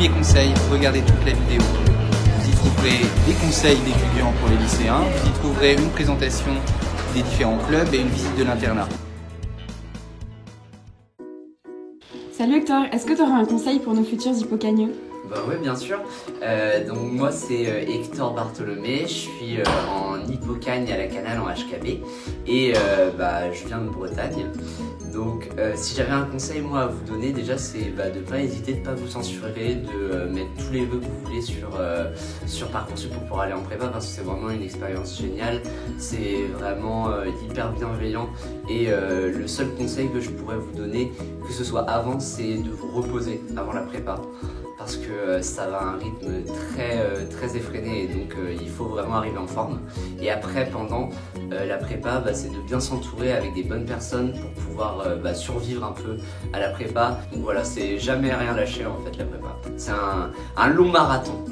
Premier conseil, regardez toute la vidéo. Vous y trouverez des conseils d'étudiants pour les lycéens, vous y trouverez une présentation des différents clubs et une visite de l'internat. Salut Hector, est-ce que tu auras un conseil pour nos futurs hippocagneux? Bah ouais, bien sûr. Donc moi c'est Hector Bartholomé, je suis en hippocagne à la Canale en HKB et je viens de Bretagne. Donc si j'avais un conseil moi à vous donner déjà, c'est de pas hésiter, de pas vous censurer, de mettre tous les vœux que vous voulez sur Parcoursup pour pouvoir aller en prépa, parce que c'est vraiment une expérience géniale, c'est vraiment hyper bienveillant et le seul conseil que je pourrais vous donner, que ce soit avant, c'est de vous reposer avant la prépa. Parce que ça va à un rythme très effréné et donc il faut vraiment arriver en forme. Et après, pendant la prépa, c'est de bien s'entourer avec des bonnes personnes pour pouvoir survivre un peu à la prépa. Donc voilà, c'est jamais rien lâcher en fait la prépa. C'est un long marathon.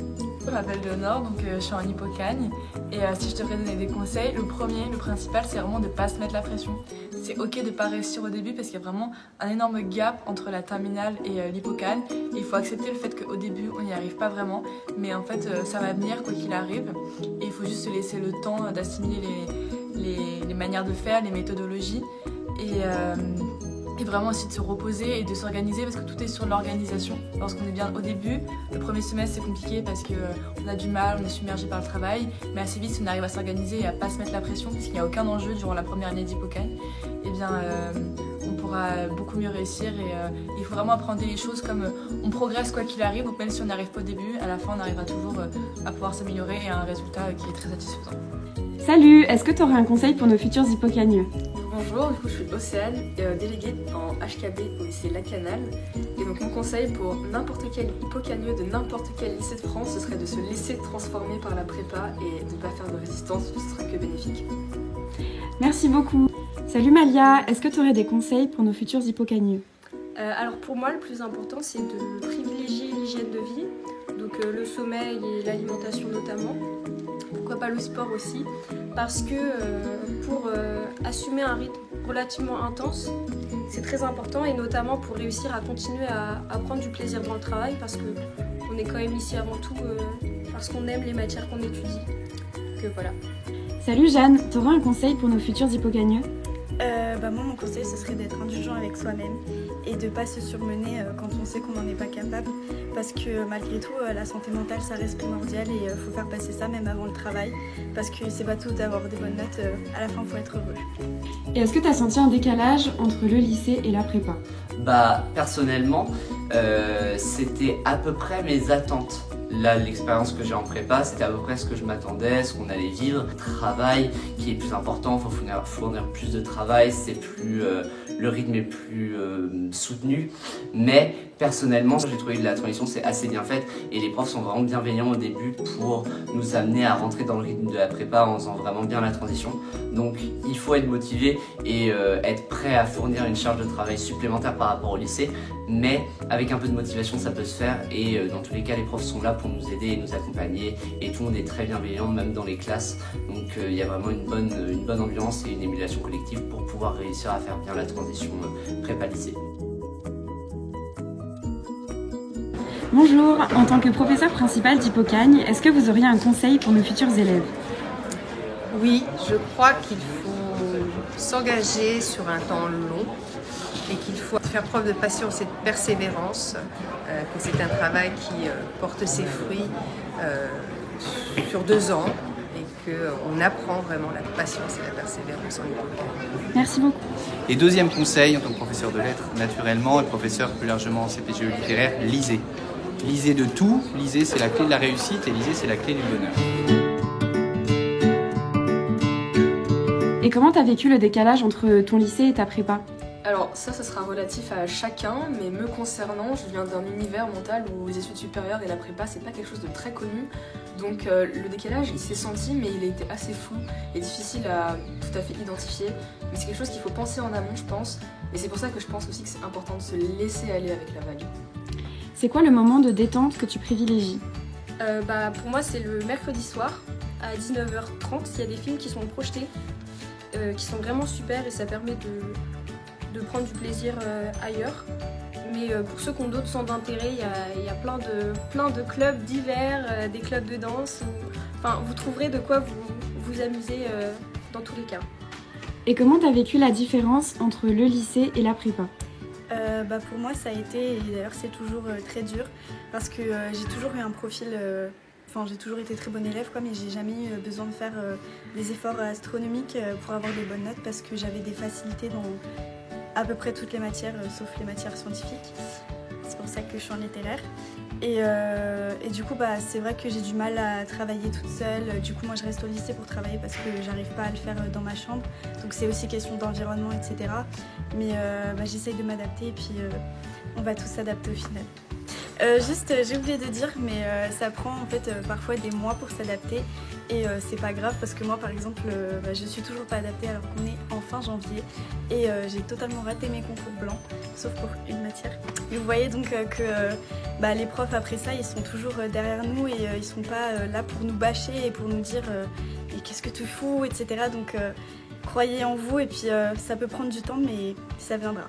Je m'appelle Léonore, donc je suis en hippocagne et si je devrais donner des conseils, le principal, c'est vraiment de ne pas se mettre la pression. C'est ok de ne pas réussir au début parce qu'il y a vraiment un énorme gap entre la terminale et l'hippocagne. Il faut accepter le fait qu'au début on n'y arrive pas vraiment, mais en fait ça va venir quoi qu'il arrive et il faut juste se laisser le temps d'assimiler les manières de faire, les méthodologies et vraiment aussi de se reposer et de s'organiser parce que tout est sur l'organisation. Lorsqu'on est bien au début, le premier semestre c'est compliqué parce qu'on a du mal, on est submergé par le travail, mais assez vite si on arrive à s'organiser et à pas se mettre la pression parce qu'il n'y a aucun enjeu durant la première année d'hippocagne, on pourra beaucoup mieux réussir et il faut vraiment apprendre les choses comme on progresse quoi qu'il arrive, donc même si on n'arrive pas au début, à la fin on arrivera toujours à pouvoir s'améliorer et à un résultat qui est très satisfaisant. Salut, est-ce que tu aurais un conseil pour nos futurs hippocagneux? Bonjour, du coup je suis Océane, déléguée en HKB au lycée La Canale. Et donc mon conseil pour n'importe quel hippocagneux de n'importe quel lycée de France, ce serait de se laisser transformer par la prépa et de ne pas faire de résistance, ce sera que bénéfique. Merci beaucoup. Salut Malia, est-ce que tu aurais des conseils pour nos futurs hippocagneux? Alors pour moi le plus important c'est de privilégier l'hygiène de vie, donc le sommeil et l'alimentation notamment. Pourquoi pas le sport aussi, parce que pour assumer un rythme relativement intense, c'est très important et notamment pour réussir à continuer à prendre du plaisir dans le travail parce qu'on est quand même ici avant tout parce qu'on aime les matières qu'on étudie. Donc voilà. Salut Jeanne, tu aurais un conseil pour nos futurs hippocagneux? Moi mon conseil ce serait d'être indulgent avec soi-même et de ne pas se surmener quand on sait qu'on n'en est pas capable parce que malgré tout la santé mentale ça reste primordial et il faut faire passer ça même avant le travail parce que c'est pas tout d'avoir des bonnes notes, à la fin il faut être heureux. Et est-ce que tu as senti un décalage entre le lycée et la prépa? Personnellement c'était à peu près mes attentes. Là, l'expérience que j'ai en prépa, c'était à peu près ce que je m'attendais, ce qu'on allait vivre. Travail qui est plus important, il faut fournir plus de travail, le rythme est plus soutenu. Mais personnellement, j'ai trouvé que la transition c'est assez bien faite et les profs sont vraiment bienveillants au début pour nous amener à rentrer dans le rythme de la prépa en faisant vraiment bien la transition. Donc il faut être motivé et être prêt à fournir une charge de travail supplémentaire par rapport au lycée. Mais avec un peu de motivation ça peut se faire et dans tous les cas les profs sont là pour nous aider et nous accompagner et tout le monde est très bienveillant même dans les classes, donc il y a vraiment une bonne ambiance et une émulation collective pour pouvoir réussir à faire bien la transition prépa-lycée. Bonjour, en tant que professeur principal d'Hippocagne, est-ce que vous auriez un conseil pour nos futurs élèves? Oui, je crois qu'il faut s'engager sur un temps long et qu'il faut faire preuve de patience et de persévérance, que c'est un travail qui porte ses fruits sur 2 ans et qu'on apprend vraiment la patience et la persévérance en hippocagne. Merci beaucoup. Et deuxième conseil, en tant que professeur de lettres, naturellement, et professeur plus largement en CPGE littéraire, lisez. Lisez de tout, lisez c'est la clé de la réussite et lisez c'est la clé du bonheur. Et comment t'as vécu le décalage entre ton lycée et ta prépa? Alors ça sera relatif à chacun, mais me concernant, je viens d'un univers mental où les études supérieures et la prépa c'est pas quelque chose de très connu, donc le décalage il s'est senti mais il a été assez flou et difficile à tout à fait identifier, mais c'est quelque chose qu'il faut penser en amont je pense, et c'est pour ça que je pense aussi que c'est important de se laisser aller avec la vague. C'est quoi le moment de détente que tu privilégies? Pour moi c'est le mercredi soir à 19h30, il y a des films qui sont projetés, qui sont vraiment super et ça permet de prendre du plaisir ailleurs. Mais Et pour ceux qui ont d'autres centres d'intérêt, il y a plein de clubs divers, des clubs de danse. Enfin, vous trouverez de quoi vous amuser dans tous les cas. Et comment tu as vécu la différence entre le lycée et la prépa ? Pour moi ça a été, et d'ailleurs c'est toujours très dur, parce que j'ai toujours eu un profil, j'ai toujours été très bonne élève mais j'ai jamais eu besoin de faire des efforts astronomiques pour avoir des bonnes notes, parce que j'avais des facilités dans à peu près toutes les matières, sauf les matières scientifiques. C'est pour ça que je suis en littéraire. Et du coup c'est vrai que j'ai du mal à travailler toute seule. Du coup moi je reste au lycée pour travailler parce que j'arrive pas à le faire dans ma chambre. Donc c'est aussi question d'environnement, etc. Mais j'essaye de m'adapter et puis on va tous s'adapter au final. J'ai oublié de dire, mais ça prend en fait parfois des mois pour s'adapter et c'est pas grave, parce que moi par exemple je suis toujours pas adaptée alors qu'on est en fin janvier et j'ai totalement raté mes concours blancs, sauf pour une matière. Et vous voyez donc que les profs après ça ils sont toujours derrière nous et ils sont pas là pour nous bâcher et pour nous dire mais qu'est-ce que tu fous, etc. Donc croyez en vous et puis ça peut prendre du temps mais ça viendra.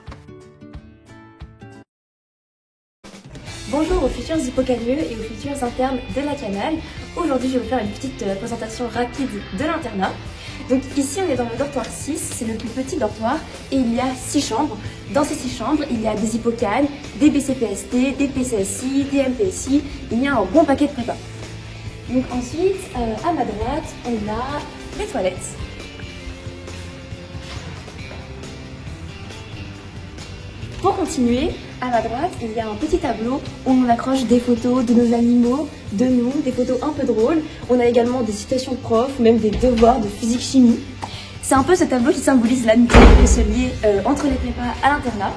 Bonjour aux futurs hippocanieux et aux futurs internes de la Canale. Aujourd'hui, je vais vous faire une petite présentation rapide de l'internat. Donc ici, on est dans le dortoir 6, c'est le plus petit dortoir et il y a 6 chambres. Dans ces 6 chambres, il y a des hippocanes, des BCPST, des PCSI, des MPSI, il y a un bon paquet de prépa. Donc ensuite, à ma droite, on a les toilettes. Pour continuer, à ma droite, il y a un petit tableau où on accroche des photos de nos animaux, de nous, des photos un peu drôles. On a également des citations de profs, même des devoirs de physique-chimie. C'est un peu ce tableau qui symbolise l'amitié qui se lie entre les prépas à l'internat.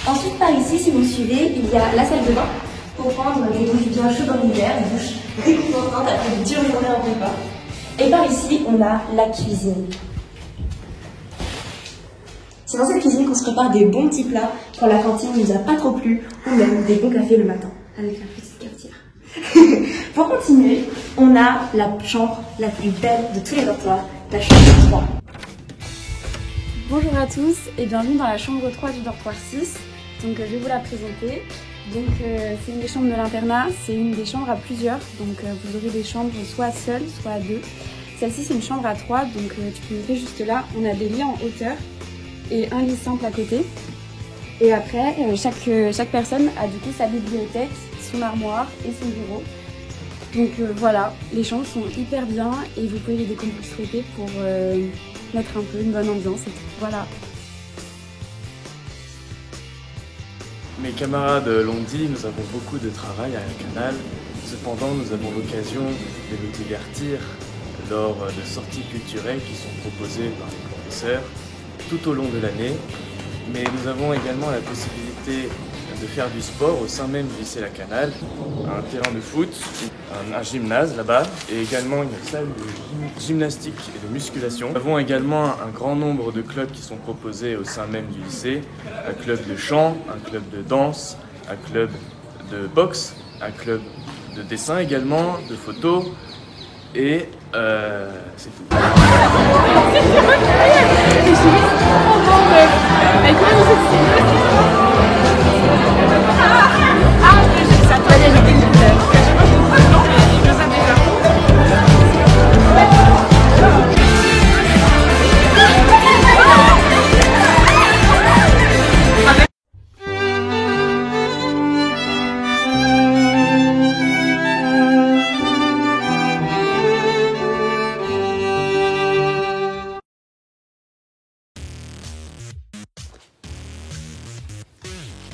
Ensuite, par ici, si vous me suivez, il y a la salle de bain pour prendre des douches bien chaudes dans l'hiver, des douches réconfortantes après une dure journée en prépa. Et par ici, on a la cuisine. C'est dans cette cuisine qu'on se prépare des bons petits plats quand la cantine ne nous a pas trop plu, ou même des bons cafés le matin, avec la petite cafetière. Pour continuer, on a la chambre la plus belle de tous les dortoirs, la chambre 3. Bonjour à tous et bienvenue dans la chambre 3 du dortoir 6. Donc je vais vous la présenter. Donc c'est une des chambres de l'internat, c'est une des chambres à plusieurs. Donc vous aurez des chambres soit seules, soit à deux. Celle-ci c'est une chambre à 3, donc tu peux noter juste là, on a des lits en hauteur et un lit simple à côté. Et après, chaque personne a du coup sa bibliothèque, son armoire et son bureau. Donc voilà, les chambres sont hyper bien et vous pouvez les décomposter pour mettre un peu une bonne ambiance. Et voilà. Mes camarades l'ont dit, nous avons beaucoup de travail à la Canale. Cependant, nous avons l'occasion de nous divertir lors de sorties culturelles qui sont proposées par les professeurs tout au long de l'année. Mais nous avons également la possibilité de faire du sport au sein même du lycée La Canale, un terrain de foot, un gymnase là-bas et également une salle de gymnastique et de musculation. Nous avons également un grand nombre de clubs qui sont proposés au sein même du lycée, un club de chant, un club de danse, un club de boxe, un club de dessin également, de photo et c'est tout.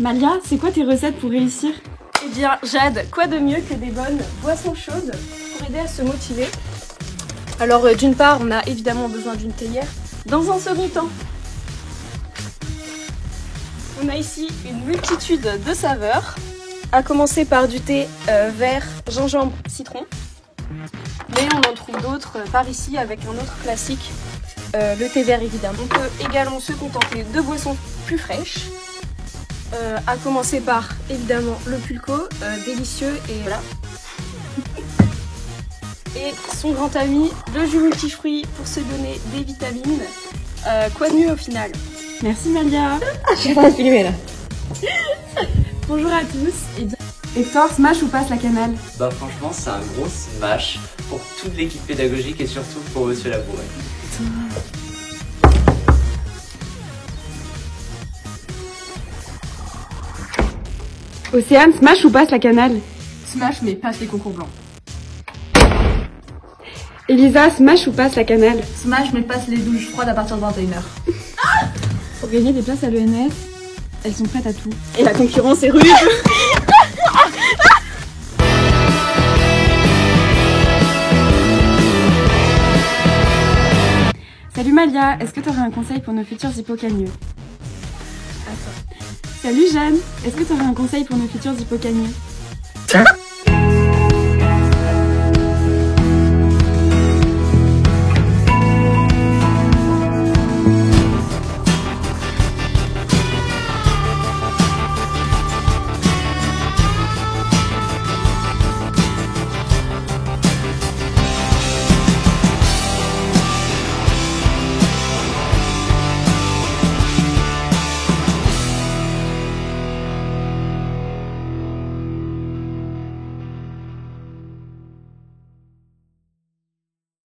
Malia, c'est quoi tes recettes pour réussir? Eh bien, Jade, quoi de mieux que des bonnes boissons chaudes pour aider à se motiver? Alors, d'une part, on a évidemment besoin d'une théière. Dans un second temps, on a ici une multitude de saveurs, à commencer par du thé vert, gingembre, citron. Mais on en trouve d'autres par ici avec un autre classique, le thé vert évidemment. On peut également se contenter de boissons plus fraîches. À commencer par évidemment le pulco, délicieux et voilà. Et son grand ami, le jus multifruits pour se donner des vitamines. Quoi de mieux au final? Merci Malia. Je suis en train de filmer là. Bonjour à tous et bien... Hector, smash ou passe la cannelle? Bah franchement c'est un gros smash pour toute l'équipe pédagogique et surtout pour Monsieur Labouret. Océane, smash ou passe la cannelle? Smash mais passe les concours blancs. Elisa, smash ou passe la cannelle? Smash mais passe les douches froides à partir de 21h. Pour gagner des places à l'ENS, elles sont prêtes à tout. Et la concurrence est rude. Salut Malia, est-ce que tu aurais un conseil pour nos futurs hippocagneux? Salut Jeanne, est-ce que tu aurais un conseil pour nos futurs hippocagneux?